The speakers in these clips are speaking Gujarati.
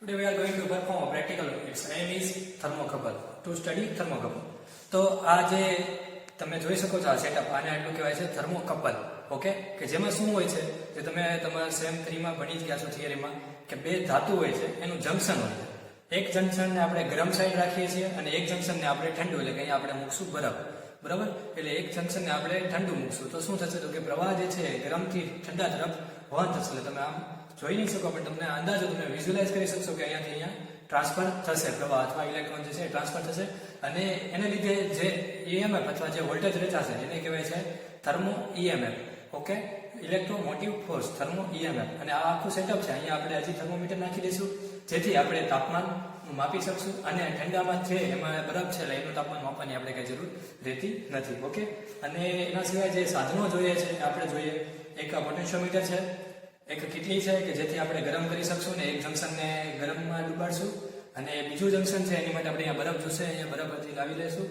Today we are going to perform a practical. Its aim is thermocouple. To study thermocouple. તો આ જે તમે જોઈ શકો છો આ સેટઅપ આને આટલું કહેવાય છે થર્મોકપલ. ઓકે, કે જેમાં શું હોય છે જે તમે તમારા સેમ 3 માં ભણી જ ગયા છો થિયરીમાં કે બે ધાતુ હોય છે એનું જંક્શન હોય છે. એક જંક્શનને આપણે ગરમ સાઈડ રાખીએ છીએ અને એક જંક્શનને આપણે ઠંડુ, એટલે કે અહીંયા આપણે મૂકશું બરફ. બરાબર, એટલે એક જંક્શનને આપણે ઠંડુ મૂકશું તો શું થશે તો કે પ્રવાહ જે છે ગરમથી ઠંડા તરફ વહન થશે. એટલે તમે આમ જોઈ નહીં શકો પણ તમને અંદાજો તમે વિઝ્યુઅલાઇઝ કરી શકશો કે અહીંયાથી અહીંયા ટ્રાન્સફર થશે, પ્રવાહ અથવા ઇલેક્ટ્રોન જે છે ટ્રાન્સફર થશે અને એને લીધે જે ઈએમએફ અથવા જે વોલ્ટેજ રચાશે એને કહેવાય છે thermo EMF. Okay, electromotive force, thermo EMF. અને આ આખું સેટઅપ છે. અહીંયા આપણે હજી થર્મોમીટર નાખી દઈશું જેથી આપણે તાપમાન માપી શકશું અને ઠંડામાં છે એમાં બરફ છે એટલે એનું તાપમાન માપવાની આપણે કઈ જરૂર રહેતી નથી. ઓકે, અને એના સિવાય જે સાધનો જોઈએ છે આપણે જોઈએ, એક પોટેન્શિયોમીટર છે, એક કિટલી છે કે જેથી આપણે ગરમ કરી શકશું ને એક જંક્શનને ગરમમાં ડૂબાડશું અને બીજું જંક્શન છે એની માટે આપણે અહીંયા બરફ જોશે, અહીંયા બરફથી લાવી લઈશું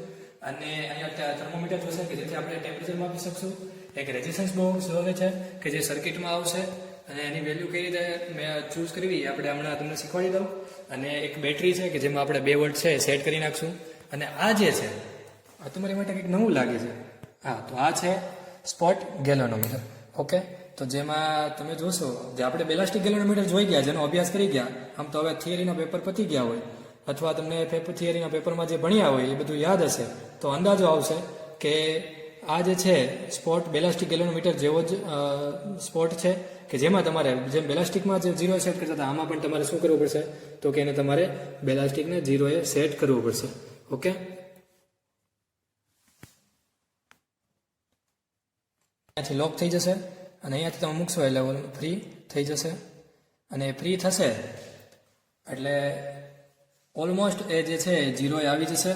અને અહીંયા થર્મોમીટર જોશે કે જેથી આપણે ટેમ્પરેચર માપી શકશું. એક રેઝિસ્ટન્સ બોક્સ જોવે છે કે જે સર્કિટમાં આવશે અને એની વેલ્યુ કઈ રીતે મેં ચૂઝ કરવી આપણે હમણાં તમને શીખવાડી દઉં. અને એક બેટરી છે કે જેમાં આપણે 2 વોલ્ટ છે સેટ કરી નાખશું. અને આ જે છે આ તમારી માટે કંઈક નવું લાગે છે. હા, તો આ છે સ્પોટ ગેલોનોમીટર. ઓકે, તો જેમાં તમે જોશો જે આપણે બેલાસ્ટિક ગેલોનોમીટર જોઈ ગયા, જેનો અભ્યાસ કરી ગયા, આમ તો હવે થિયરીના પેપર પતી ગયા હોય અથવા તમને થિયરીના પેપરમાં જે ભણ્યા હોય એ બધું યાદ હશે તો અંદાજો આવશે કે આ જે છે સ્પોટ બેલાસ્ટિક ગેલોનોમીટર જેવો જ સ્પોટ છે કે જેમાં તમારે જેમ બેલાસ્ટિકમાં જે 0 સેટ કરતા હતા આમાં પણ તમારે શું કરવું પડશે તો કે એને તમારે બેલાસ્ટિકને 0 એ સેટ કરવું પડશે. ઓકે, અહીંયાથી લોક થઈ જશે અને અહીંયાથી તમે મૂકશો એટલે ફ્રી થઈ જશે અને ફ્રી થશે એટલે ઓલમોસ્ટ એ જે છે 0 એ આવી જશે.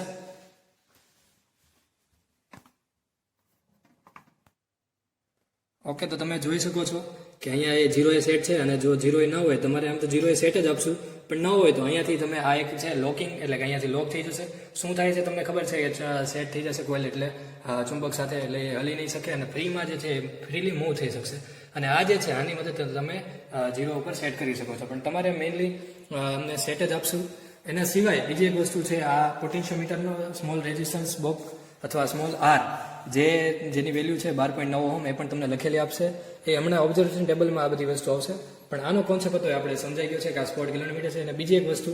ઓકે, તો તમે જોઈ શકો છો કે અહીંયા એ 0 એ સેટ છે અને જો 0 એ ન હોય તમારે આમ તો 0 એ સેટ જ આપશું પણ ન હોય તો અહીંયાથી તમે આ એક છે લોકિંગ, એટલે કે અહીંયાથી લોક થઈ જશે. શું થાય છે તમને ખબર છે કે સેટ થઈ જશે કોઇલ એટલે ચુંબક સાથે, એટલે એ હલી નહીં શકે અને ફ્રીમાં જે છે ફ્રીલી મૂવ થઈ શકશે. અને આ જે છે આની મદદથી તમે 0 ઉપર સેટ કરી શકો છો પણ તમારે મેઇનલી અમને સેટ જ આપશું. એના સિવાય બીજી એક વસ્તુ છે આ પોટેન્શિયોમીટરનો સ્મોલ રેઝિસ્ટન્સ બોક્સ અથવા સ્મોલ આર જેની વેલ્યુ છે 12.9 ઓહમ એ પણ તમને લખેલી આપશે. એ હમણાં ઓબ્ઝર્વેશન ટેબલમાં આ બધી વસ્તુ આવશે પણ આનો કોન્સેપ્ટ હતો આપણે સમજાઈ ગયો છે કે આ સ્પોટ ગેલોનોમીટર છે. અને બીજી એક વસ્તુ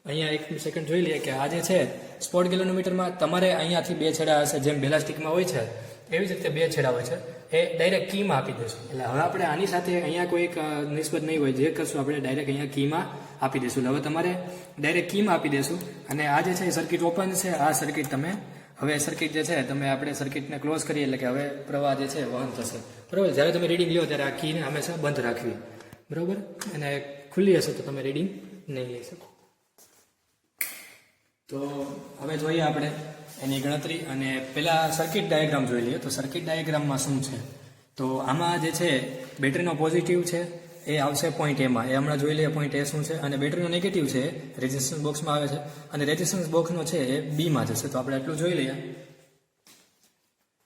અહીંયા એક સેકન્ડ જોઈ લઈએ કે આ જે છે સ્પોટ ગેલોનોમીટરમાં તમારે અહીંયાથી 2 છેડા હશે જેમ બેલાસ્ટિકમાં હોય છે એવી જ રીતે 2 છેડા હોય છે એ ડાયરેક્ટ કીમાં આપી દઈશું. એટલે હવે આપણે આની સાથે અહીંયા કોઈ નિસ્બત નહીં હોય, જે કરશું આપણે ડાયરેક્ટ અહીંયા કીમાં આપી દઈશું. એટલે હવે તમારે ડાયરેક્ટ કીમાં આપી દઈશું અને આ જે છે સર્કિટ ઓપન છે. આ સર્કિટ તમે હવે સર્કિટ જે છે તમે આપણે સર્કિટને ક્લોઝ કરીએ એટલે કે હવે પ્રવાહ જે છે વહન થશે. બરાબર, જ્યારે તમે રીડિંગ લ્યો ત્યારે આ કીને હંમેશા બંધ રાખવી. બરાબર, અને ખુલ્લી હશે તો તમે રીડિંગ નહીં લઈ શકો. તો હવે જોઈએ આપણે એની ગણતરી અને પહેલા સર્કિટ ડાયાગ્રામ જોઈ લઈએ. તો સર્કિટ ડાયાગ્રામમાં શું છે તો આમાં જે છે બેટરીનો પોઝિટિવ છે એ આવશે પોઈન્ટ એમાં, એ હમણાં જોઈ લઈએ પોઈન્ટ એ શું છે. અને બેટરીનો નેગેટિવ છે એ રેઝિસ્ટન્સ બોક્સમાં આવે છે અને રેઝિસ્ટન્સ બોક્સનો છે એ બીમાં જશે. તો આપણે એટલું જોઈ લઈએ.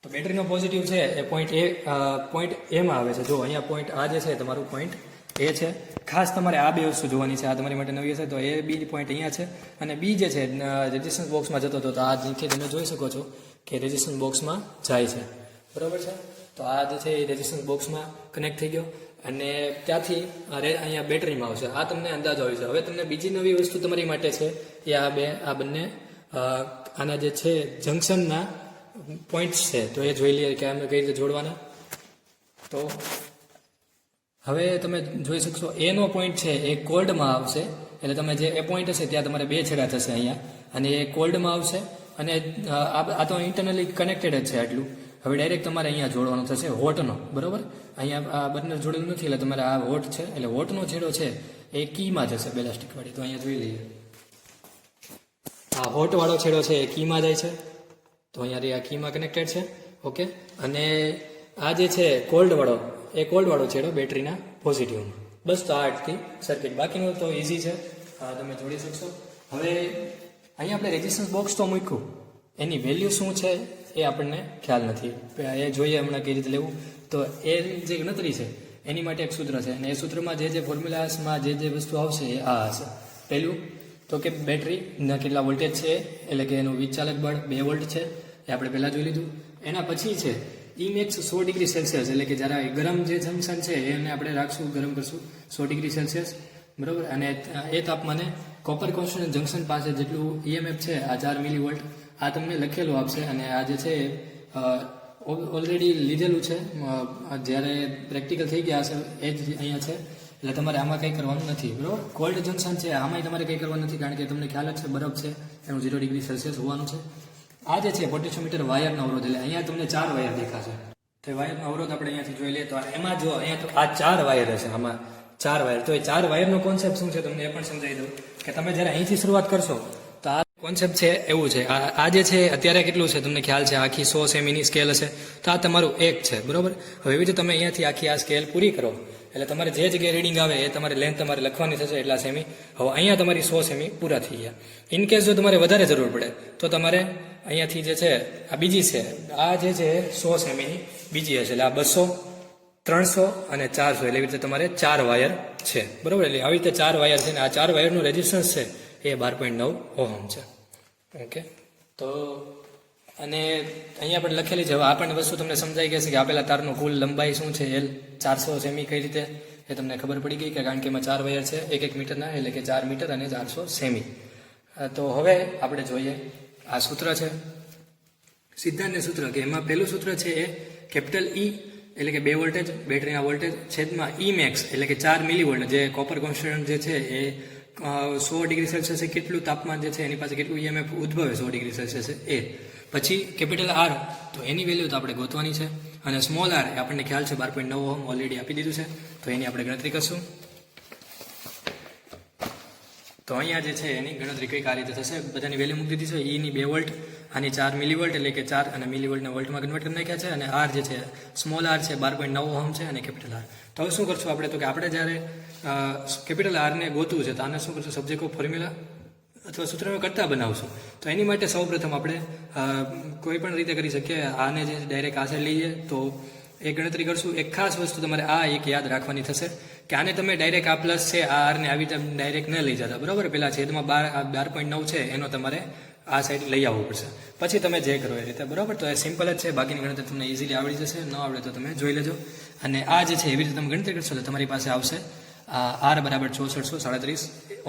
તો બેટરીનો પોઝિટિવ છે એ પોઈન્ટ એમાં આવે છે. જો અહીંયા પોઈન્ટ આ જે છે તમારું પોઈન્ટ એ છે. ખાસ તમારે આ 2 વસ્તુ જોવાની છે, આ તમારી માટે નવી હશે. તો એ બી પોઈન્ટ અહીંયા છે અને બી જે છે રેઝિસ્ટન્સ બોક્સમાં જતો હતો તો આ જેથી તમે જોઈ શકો છો કે રેઝિસ્ટન્સ બોક્સમાં જાય છે. બરાબર છે, તો આ જે છે એ રેઝિસ્ટન્સ બોક્સમાં કનેક્ટ થઈ ગયો અને ત્યાંથી અહીંયા બેટરીમાં આવશે. આ તમને અંદાજો આવી છે. હવે તમને બીજી નવી વસ્તુ તમારી માટે છે એ આ બંને આના જે છે જંક્શનના પોઈન્ટ્સ છે તો એ જોઈ લઈએ કે અમે કઈ રીતે જોડવાના. તો હવે તમે જોઈ શકશો એનો પોઈન્ટ છે એ કોલ્ડમાં આવશે. એટલે તમે જે એ પોઈન્ટ હશે ત્યાં તમારે 2 છેડા થશે અહીંયા અને એ કોલ્ડમાં આવશે અને આ તો ઇન્ટરનલી કનેક્ટેડ જ છે આટલું. હવે ડાયરેક્ટ તમારે અહીંયા જોડવાનો થશે હોટનો. બરાબર, અહીંયા આ બર્નર જોડેલું નથી એટલે તમારે આ હોટ છે એટલે હોટનો છેડો છે એ કીમાં જશે બેલાસ્ટિક વાળી. તો અહીંયા જોઈ લઈએ આ હોટ વાળો છેડો છે એ કીમાં જાય છે તો અહીંયા આ કીમાં કનેક્ટેડ છે. ઓકે, અને આ જે છે કોલ્ડ વાળો છેડો બેટરીના પોઝિટિવમાં. બસ તો આ આટલી સર્કિટ, બાકીનું તો ઇઝી છે, તમે જોડી શકશો. હવે અહીંયા આપણે રેઝિસ્ટન્સ બોક્સ તો મૂક્યું, એની વેલ્યુ શું છે એ આપણને ખ્યાલ નથી. એ જોઈએ હમણાં કઈ રીતે લેવું. તો એ જે ગણતરી છે એની માટે એક સૂત્ર છે અને એ સૂત્રમાં જે ફોર્મ્યુલાસમાં જે વસ્તુ આવશે એ આ હશે. પહેલું તો કે બેટરીના કેટલા વોલ્ટેજ છે, એટલે કે એનું વીજચાલક બળ 2 વોલ્ટ છે, એ આપણે પહેલાં જોઈ લીધું. એના પછી છે ઇમેક્સ 100 ડિગ્રી સેલ્સિયસ, એટલે કે જ્યારે ગરમ જે જંકશન છે એને આપણે રાખશું, ગરમ કરશું 100 ડિગ્રી સેલ્સિયસ, બરાબર. અને એ તાપમાને કોપર કોન્સ્ટન્ટ જંકશન પાસે જેટલું EMF છે આ 4 મિલીવોલ્ટ આ તમને લખેલું આપશે. અને આ જે છે ઓલરેડી લીધેલું છે, જ્યારે પ્રેક્ટિકલ થઈ ગયા હશે એ જ અહીંયા છે, એટલે તમારે આમાં કંઈ કરવાનું નથી, બરાબર. કોલ્ડ જંકશન છે આમાંય તમારે કંઈ કરવાનું નથી, કારણ કે તમને ખ્યાલ જ છે બરફ છે એનું 0 ડિગ્રી સેલ્સિયસ હોવાનું છે. આ જે છે પોટેન્શિયોમીટર વાયરનો અવરોધ, એટલે અહીંયા તમને 4 વાયર દેખાશે. તો વાયરનો અવરોધ આપણે અહીંયાથી જોઈ લઈએ તો એમાં જો અહીંયા તો આ 4 વાયર હશે, આમાં 4 વાયર. તો એ 4 વાયરનો કોન્સેપ્ટ શું છે તમને એ પણ સમજાવી દઉં કે તમે જ્યારે અહીંથી શરૂઆત કરશો તો આ કોન્સેપ્ટ છે એવું છે. આ જે છે અત્યારે કેટલું છે તમને ખ્યાલ છે, આખી 100 સેમીની સ્કેલ હશે, તો આ તમારું 1 છે, બરોબર. હવે એવી રીતે તમે અહીંયાથી આખી આ સ્કેલ પૂરી કરો એટલે તમારે જે જગ્યાએ રીડિંગ આવે એ તમારે લેન્થ તમારે લખવાની થશે એટલા સેમી. હવે અહીંયા તમારી 100 સેમી પૂરા થઈ ગયા. ઇન કેસ જો તમારે વધારે જરૂર પડે તો તમારે અહીંયાથી જે છે આ બીજી છે, આ જે છે 100 સેમીની બીજી હશે, એટલે આ 200, 300 અને 400, એટલે એવી રીતે તમારે 4 વાયર છે, બરોબર. એટલે આવી રીતે 4 વાયર છે ને આ 4 વાયરનું રેઝિસ્ટન્સ છે એ 12.9 ઓહમ છે. ઓકે, તો અને અહીંયા પણ લખેલી છે. હવે આ પણ વસ્તુ તમને સમજાઈ ગઈ છે કે આપેલા તારનું કુલ લંબાઈ શું છે, L 400 સેમી કઈ રીતે એ તમને ખબર પડી ગઈ કે કારણ કે એમાં 4 વાયર છે 1 મીટરના, એટલે કે 4 મીટર અને 400 સેમી. તો હવે આપણે જોઈએ આ સૂત્ર છે સિદ્ધાંતનું સૂત્ર, કે એમાં પહેલું સૂત્ર છે એ કેપિટલ E એટલે કે 2 વોલ્ટેજ બેટરીના વોલ્ટેજ છેદમાં E મેક્સ એટલે કે 4 મિલીવોલ્ટ, જે કોપર કોન્સ્ટન્ટ જે છે એ 100 ડિગ્રી સેલ્સિયસે કેટલું તાપમાન જે છે એની પાસે કેટલું EMF ઉદ્ભવે 100 ડિગ્રી સેલ્સિયસે એ. પછી કેપિટલ R, તો એની વેલ્યુ તો આપણે ગોતવાની છે, અને સ્મોલ r એ આપણને ખ્યાલ છે 12.9 ઓહમ ઓલરેડી આપી દીધું છે, તો એની આપણે ગણતરી કરશું. તો અહીંયા જે છે એની ગણતરી કઈ આ રીતે થશે, બધાની વેલ્યુ મૂકી દીધી છે. E ની 2 વોલ્ટ, આની 4 મિલીવોલ્ટ એટલે કે 4 અને મિલીવોલ્ટને વોલ્ટમાં કન્વર્ટ કરી નાખ્યા છે, અને R જે છે સ્મોલ r છે 12.9 ઓહમ છે, અને કેપિટલ R. તો હવે શું કરશું આપણે, તો કે આપણે જ્યારે કેપિટલ R ને ગોતવું છે તો આને શું કરશું, સબ્જેક્ટ ઓફ ફોર્મ્યુલા અથવા સૂત્રનો કરતા બનાવશું. તો એની માટે સૌપ્રથમ આપણે કોઈ પણ રીતે કરી શકીએ, આને જે ડાયરેક્ટ આ સાઈડ લઈએ તો એ ગણતરી કરશું. એક ખાસ વસ્તુ તમારે આ એક યાદ રાખવાની થશે કે આને તમે ડાયરેક્ટ આ પ્લસ છે આ આરને આવી રીતે ડાયરેક્ટ ન લઈ જતા, બરાબર. પેલા છેદમાં 12.9 છે એનો તમારે આ સાઈડ લઈ આવવું પડશે, પછી તમે જે કરો એ રીતે, બરાબર. તો એ સિમ્પલ જ છે, બાકીની ગણતરી તમને ઇઝીલી આવડી જશે, ન આવડે તો તમે જોઈ લેજો. અને આ જે છે એવી રીતે તમે ગણતરી કરશો તો તમારી પાસે આવશે R બરાબર 6437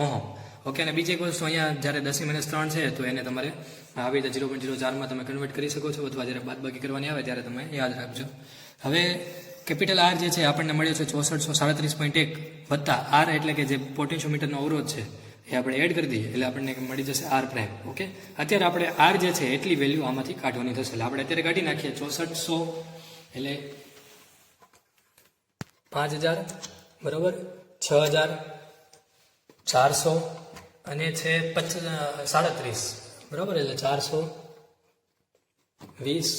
ઓહમ. ઓકે, અને બીજી એક વસ્તુ અહીંયા જ્યારે 10-3 છે તો એને તમારે આવી રીતે 0.04માં તમે કન્વર્ટ કરી શકો છો, અથવા જ્યારે બાદબાકી કરવાની આવે ત્યારે તમે યાદ રાખજો. હવે કેપિટલ R જે છે આપણને મળ્યો છે 6437.1 વત્તા R એટલે કે જે પોટેન્શિયોમીટરનો અવરોધ છે એ આપણે એડ કરી દઈએ એટલે આપણને મળી જશે R પ્રાઇમ. ઓકે, અત્યારે આપણે R જે છે એટલી વેલ્યુ આમાંથી કાઢવાની થશે, એટલે આપણે અત્યારે કાઢી નાખીએ. 6400 એટલે 5000, બરાબર, 6400 અને છે 37, બરાબર. એટલે 420,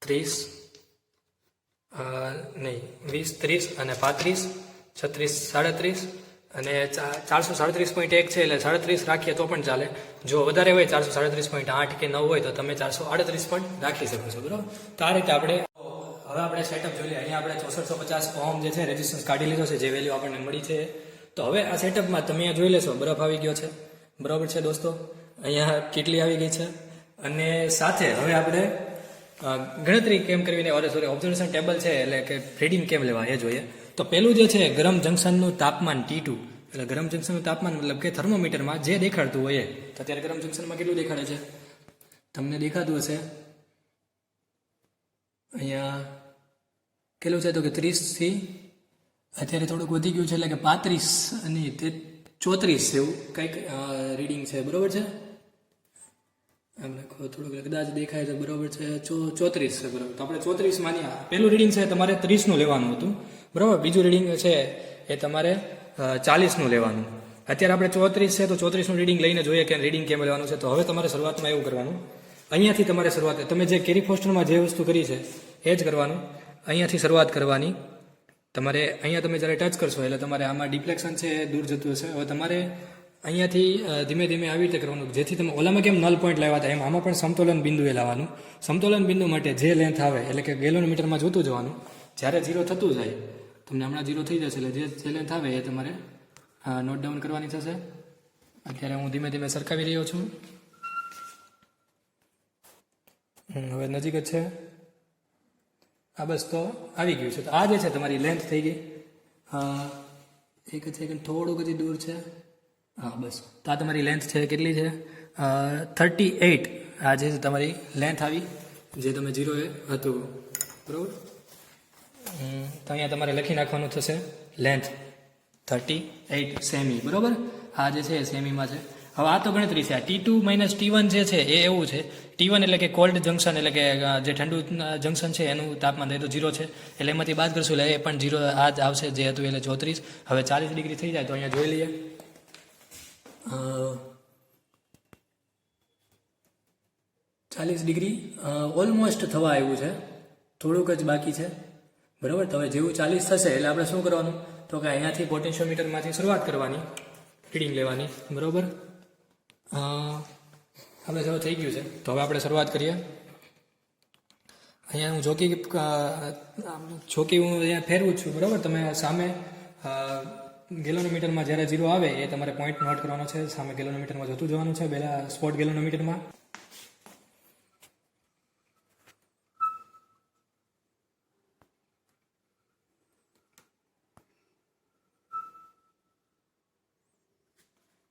30 નહીં 20, 30 અને 35, 36, 37 અને 437.1 છે, એટલે 37 રાખીએ તો પણ ચાલે. જો વધારે હોય 437.8 કે 9 હોય તો તમે 438 પણ રાખી શકો છો, બરાબર. તો આ રીતે આપણે હવે આપણે સેટઅપ જોઈ લઈએ. અહીંયા આપણે 6450 ઓહમ જે છે રેઝિસ્ટન્સ કાઢી લીધો છે, જે વેલ્યુ આપણને મળી છે. તો હવે આ સેટઅપમાં તમે અહીંયા જોઈ લેશો બરફ આવી ગયો છે, બરાબર છે દોસ્તો. અહીંયા કેટલી આવી ગઈ છે, અને સાથે હવે આપણે ગણતરી કેમ કરવીને ઓબ્ઝર્વેશન ટેબલ છે એટલે કે રીડિંગ કેમ લેવા એ જોઈએ. તો પેલું જે છે ગરમ જંકશનનું તાપમાન T2, એટલે ગરમ જંકશનનું તાપમાન મતલબ કે થર્મોમીટરમાં જે દેખાડતું હોય એ. તો અત્યારે ગરમ જંકશનમાં કેટલું દેખાડે છે તમને દેખાતું હશે, અહીંયા કેટલું છે તો કે 30 થી અત્યારે થોડુંક વધી ગયું છે, એટલે કે 35 અને 34 એવું કંઈક રીડિંગ છે, બરાબર છે. એમ લખો થોડુંક કદાચ દેખાય છે, બરાબર છે 34 છે, બરાબર. તો આપણે 34 માની પહેલું રીડિંગ છે તમારે 30નું લેવાનું હતું, બરાબર. બીજું રીડિંગ છે એ તમારે 40નું લેવાનું. અત્યારે આપણે 34 છે તો 34નું રીડિંગ લઈને જોઈએ કે રીડિંગ કેમ લેવાનું છે. તો હવે તમારે શરૂઆતમાં એવું કરવાનું, અહીંયાથી તમારે શરૂઆત તમે જે કેરી ફોસ્ટરમાં જે વસ્તુ કરી છે એ જ કરવાનું. અહીંયાથી શરૂઆત કરવાની તમારે. અહીંયા તમે જ્યારે ટચ કરશો એટલે તમારે આમાં ડિફ્લેક્શન છે એ દૂર જતું હશે. હવે તમારે અહીંયાથી ધીમે ધીમે આવી રીતે કરવાનું, જેથી તમે ઓલામાં કેમ નલ પોઈન્ટ લાવ્યા હતા એમ આમાં પણ સમતોલન બિંદુએ લાવવાનું. સમતોલન બિંદુ માટે જે લેન્થ આવે એટલે કે ગેલોમીટરમાં જોતું જવાનું. જ્યારે 0 થતું જાય તમને હમણાં 0 થઈ જશે, એટલે જે લેન્થ આવે એ તમારે નોટ ડાઉન કરવાની થશે. અત્યારે હું ધીમે ધીમે સરખાવી રહ્યો છું. હવે નજીક જ છે. આ બસ તો આવી ગયું છે. તો આ જે છે તમારી લેન્થ થઈ ગઈ. એક જ સેકન્ડ, થોડુંક હજી દૂર છે. હા બસ. તો આ તમારી લેન્થ છે, કેટલી છે? 38. આ જે તમારી લેન્થ આવી, જે તમે 0 એ હતું, બરાબર. તો અહીંયા તમારે લખી નાખવાનું થશે લેન્થ 38 સેમી, બરાબર. આ જે છે સેમીમાં છે. હવે આ તો ગણતરી છે. આ T2 માઇનસ T1 જે છે એ એવું છે. T1 એટલે કે કોલ્ડ જંકશન, એટલે કે જે ઠંડુ જંકશન છે એનું તાપમાન એ તો 0 છે, એટલે એમાંથી બાદ કરશું એટલે એ પણ 0 આ જ આવશે જે હતું, એટલે 34. હવે 40 ડિગ્રી થઈ જાય તો અહીંયા જોઈ લઈએ. 40 ડિગ્રી ઓલમોસ્ટ થવા આવ્યું છે, થોડુંક જ બાકી છે, બરાબર. તો હવે જેવું 40 થશે એટલે આપણે શું કરવાનું, તો કે અહીંયાથી પોટેન્શિયોમીટરમાંથી શરૂઆત કરવાની, રીડિંગ લેવાની, બરાબર. હવે જો થઈ ગયું છે તો હવે આપણે શરૂઆત કરીએ. અહીંયા હું ચોકી હું અહીંયા ફેરવું જ છું, બરાબર. તમે સામે ગેલોનોમીટરમાં જ્યારે 0 આવે એ તમારે પોઈન્ટ નોટ કરવાનો છે. સામે ગેલોનોમીટરમાં જતું જવાનું છે, પહેલાં સ્પોટ ગેલોનોમીટરમાં.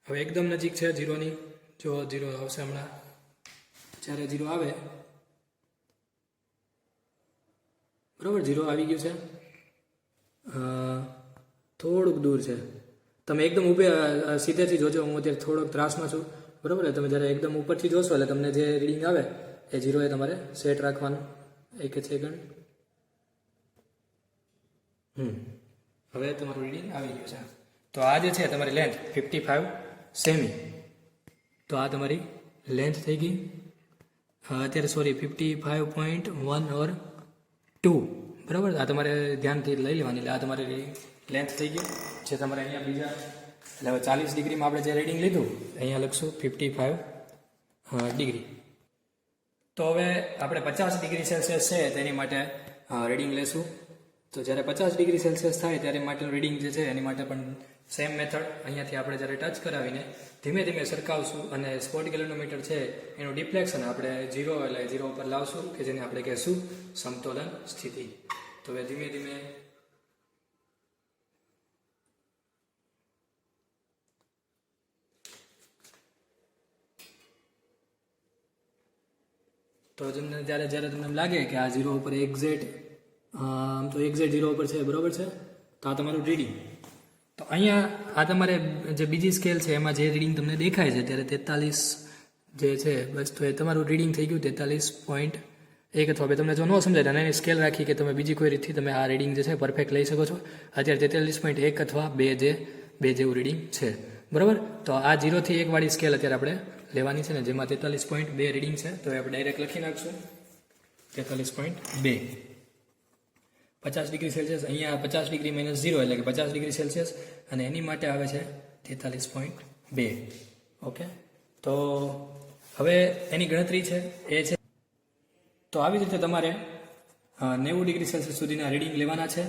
હવે એકદમ નજીક છે 0ની. જો 0 આવશે હમણાં, જ્યારે 0 આવે, બરાબર. 0 આવી ગયું છે. થોડુંક દૂર છે. તમે એકદમ સીધેથી જોજો. હું અત્યારે થોડોક ત્રાસમાં છું, બરાબર. તમે જ્યારે એકદમ ઉપરથી જોશો એટલે તમને જે રીડિંગ આવે એ 0 એ તમારે સેટ રાખવાનું. એક જ સેકન્ડ. હવે તમારું રીડિંગ આવી ગયું છે. તો આ જે છે તમારી લેન્થ 55 સેમી. તો આ તમારી લેન્થ થઈ ગઈ. અત્યારે 55.1 ઓર 2, બરાબર. આ તમારે ધ્યાનથી લઈ લેવાની. એટલે આ તમારી લેન્થ થઈ ગઈ, જે તમારે અહીંયા બીજા, એટલે હવે 40 ડિગ્રીમાં આપણે જે રીડિંગ લીધું અહીંયા લખશું 55 ડિગ્રી. તો હવે આપણે 50 ડિગ્રી સેલ્સિયસ છે તેની માટે રીડિંગ લેશું. તો જ્યારે 50 ડિગ્રી સેલ્સિયસ થાય ત્યારે માટેનું રીડિંગ જે છે એની માટે પણ સેમ મેથડ. અહીંયાથી આપણે જ્યારે ટચ કરાવીને ધીમે ધીમે સરખાવશું અને સ્પોટ ગેલોનોમીટર છે એનું ડિફ્લેક્શન આપણે 0 એટલે 0 ઉપર લાવશું, કે જેને આપણે કહેશું સમતોલન સ્થિતિ. તો હવે ધીમે ધીમે તો જ્યારે તમને લાગે કે આ 0 ઉપર એક્ઝેક્ટ, આમ તો એક્ઝેક્ટ 0 ઉપર છે, બરાબર છે. તો આ તમારું રીડિંગ. તો અહીંયા આ તમારે જે બીજી સ્કેલ છે એમાં જે રીડિંગ તમને દેખાય છે ત્યારે 43 જે છે, બસ. તો એ તમારું રીડિંગ થઈ ગયું 43.1 અથવા 2. તમને જો ન સમજાય તો એની સ્કેલ રાખી કે તમે બીજી કોઈ રીતથી તમે આ રીડિંગ જે છે પરફેક્ટ લઈ શકો છો. અત્યારે 43.1 અથવા 2 જેવું રીડિંગ છે, બરાબર. તો આ 0 થી 1 વાળી સ્કેલ અત્યારે આપણે લેવાની છે ને, જેમાં 43.2 રીડિંગ છે. તો આપણે ડાયરેક્ટ લખી નાખશું 43.2. 50 ડિગ્રી સેલ્સિયસ, અહીંયા 50 ડિગ્રી માઇનસ 0 એટલે કે 50 ડિગ્રી સેલ્સિયસ, અને એની માટે આવે છે 43.2. ઓકે. તો હવે એની ગણતરી છે એ છે. તો આવી રીતે તમારે 90 ડિગ્રી સેલ્સિયસ સુધીના રીડિંગ લેવાના છે,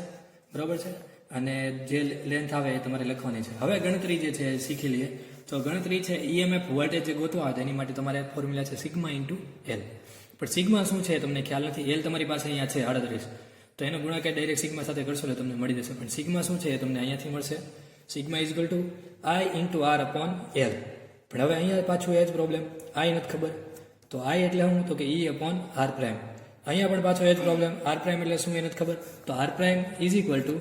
બરાબર છે. અને જે લેન્થ આવે એ તમારે લખવાની છે. હવે ગણતરી જે છે શીખી લઈએ. તો ગણતરી છે EMF વોલ્ટેજ જે ગોતવા આવે એની માટે તમારે ફોર્મ્યુલા છે સિગ્મા ઇન્ટુ એલ. પણ સિગ્મા શું છે તમને ખ્યાલ નથી. એલ તમારી પાસે અહીંયા છે 38, તો એનો ગુણાકાર ડાયરેક્ટ સિગ્મા સાથે કરશો એટલે તમને મળી જશે. પણ સિગ્મા શું છે એ તમને અહીંયાથી મળશે. Sigma is equal to I into R upon L. પણ હવે અહીંયા પાછું એ જ પ્રોબ્લેમ, I નથી ખબર. તો I એટલે શું, તો કે E અપોન R પ્રાઇમ. અહીંયા પણ પાછો એ જ પ્રોબ્લેમ, R પ્રાઇમ એટલે શું એ નથી ખબર. તો R prime is equal to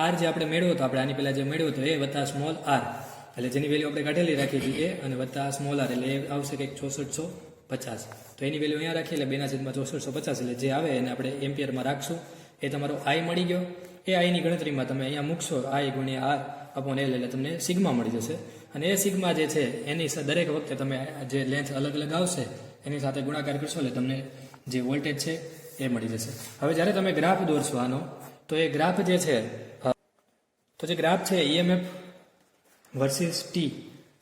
R જે આપણે મેળવ્યો હતો, આપણે આની પહેલાં જે મેળવ્યો હતો એ વત્તા સ્મોલ r, એટલે જેની વેલ્યુ આપણે કાઢેલી રાખી હતી એ, અને વત્તા સ્મોલ r એટલે એ આવશે કંઈક 6650. તો એની વેલ્યુ અહીંયા રાખી એટલે 2/6450 એટલે જે આવે એને આપણે એમ્પિયરમાં રાખશું. એ તમારો I મળી ગયો. એ આઈની ગણતરીમાં તમે અહીંયા મૂકશો I ગુણ્યા R અપોન L એટલે તમને સિગ્મા મળી જશે. અને એ સિગ્મા જે છે એની દરેક વખતે તમે જે લેન્થ અલગ અલગ આવશે એની સાથે ગુણાકાર કરશો એટલે તમને જે વોલ્ટેજ છે એ મળી જશે. હવે જ્યારે તમે ગ્રાફ દોરશો આનો, તો એ ગ્રાફ જે છે, તો જે ગ્રાફ છે EMF વર્સિસ T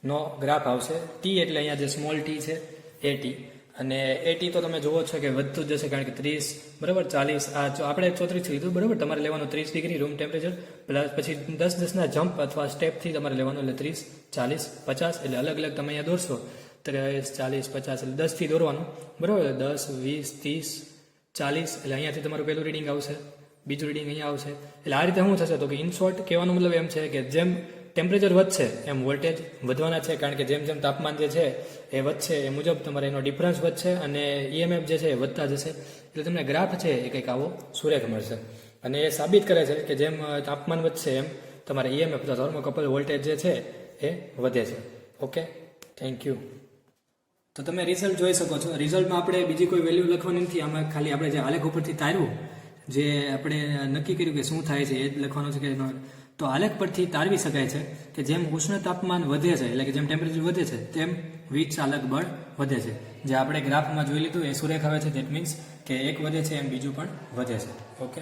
નો ગ્રાફ આવશે. T એટલે અહીંયા જે સ્મોલ t છે એ T, અને એટી તો તમે જુઓ છો કે વધતું જ જશે, કારણ કે 30 બરાબર 40 આ આપણે 34 લીધું બરાબર. તમારે લેવાનું 30 ડિગ્રી રૂમ ટેમ્પરેચર પ્લસ પછી 10-10ના જમ્પ અથવા સ્ટેપથી તમારે લેવાનું, એટલે 30, 40, 50 એટલે અલગ અલગ તમે અહીંયા દોરશો 30, 40, 50 એટલે 10 થી દોરવાનું બરાબર. 10, 20, 30, 40 એટલે અહીંયાથી તમારું પહેલું રીડિંગ આવશે, બીજું રીડિંગ અહીંયા આવશે. એટલે આ રીતે શું થશે તો કે ઇન શોર્ટ કહેવાનો મતલબ એમ છે કે જેમ ટેમ્પરેચર વધશે એમ વોલ્ટેજ વધવાના છે, કારણ કે જેમ જેમ તાપમાન જે છે એ વધશે એ મુજબ તમારે એનો ડિફરન્સ વધશે અને ઈએમએફ જે છે એ વધતા જશે. એટલે તમને ગ્રાફ છે એ કંઈક આવો સુરેખ મળશે. અને એ સાબિત કરે છે કે જેમ તાપમાન વધશે એમ તમારે ઈએમએફ અથવા થર્મોકપલ વોલ્ટેજ જે છે એ વધે છે. Okay, thank you. તો તમે રિઝલ્ટ જોઈ શકો છો. રિઝલ્ટમાં આપણે બીજી કોઈ વેલ્યુ લખવાની નથી, આમાં ખાલી આપણે જે આલેખ ઉપરથી તાર્યું, જે આપણે નક્કી કર્યું કે શું થાય છે એ જ લખવાનું છે કે તો આલેખ પરથી તારવી શકાય છે કે જેમ ઉષ્ણ તાપમાન વધે છે, એટલે કે જેમ ટેમ્પરેચર વધે છે તેમ વિચાલક બળ વધે છે. જે આપણે ગ્રાફમાં જોઈ લીધું એ સુરેખ આવે છે. ધેટ મીન્સ કે એક વધે છે એમ બીજું પણ વધે છે. ઓકે.